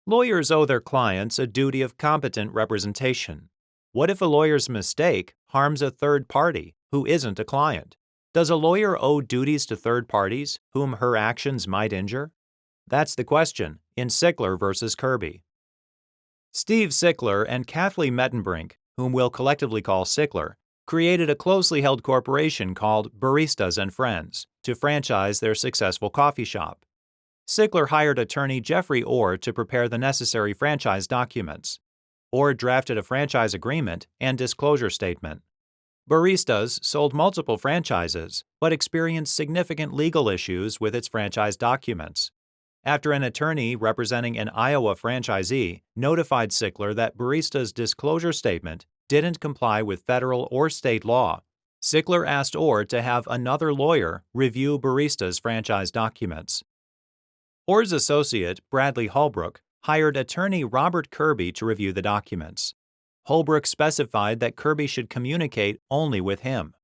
Lawyers owe their clients a duty of competent representation. What if a lawyer's mistake harms a third party who isn't a client? Does a lawyer owe duties to third parties whom her actions might injure? That's the question in Sickler versus Kirby. Steve Sickler and Cathy Mettenbrink, whom we'll collectively call Sickler, created a closely held corporation called Baristas and Friends to franchise their successful coffee shop. Sickler hired attorney Jeffrey Orr to prepare the necessary franchise documents. Orr drafted a franchise agreement and disclosure statement. Baristas sold multiple franchises, but experienced significant legal issues with its franchise documents. After an attorney representing an Iowa franchisee notified Sickler that Baristas' disclosure statement didn't comply with federal or state law, Sickler asked Orr to have another lawyer review Baristas' franchise documents. Orr's associate, Bradley Holbrook, hired attorney Robert Kirby to review the documents. Holbrook specified that Kirby should communicate only with him.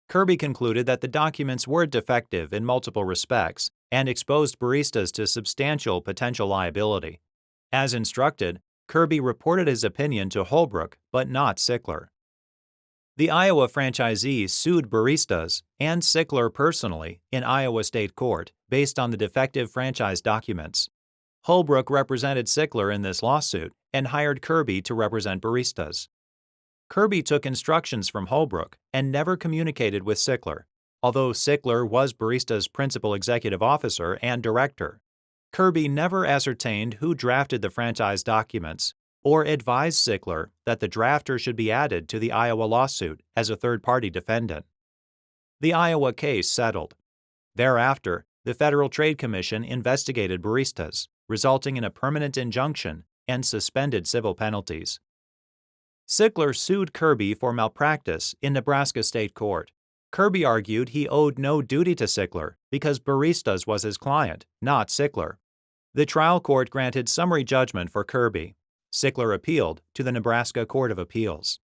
Kirby concluded that the documents were defective in multiple respects and exposed Baristas to substantial potential liability. As instructed, Kirby reported his opinion to Holbrook, but not Sickler. The Iowa franchisee sued Baristas and Sickler personally in Iowa State Court based on the defective franchise documents. Holbrook represented Sickler in this lawsuit and hired Kirby to represent Baristas. Kirby took instructions from Holbrook and never communicated with Sickler, although Sickler was Baristas' principal executive officer and director. Kirby never ascertained who drafted the franchise documents or advised Sickler that the drafter should be added to the Iowa lawsuit as a third-party defendant. The Iowa case settled. Thereafter, the Federal Trade Commission investigated Baristas, resulting in a permanent injunction and suspended civil penalties. Sickler sued Kirby for malpractice in Nebraska State Court. Kirby argued he owed no duty to Sickler because Baristas was his client, not Sickler. The trial court granted summary judgment for Kirby. Sickler appealed to the Nebraska Court of Appeals.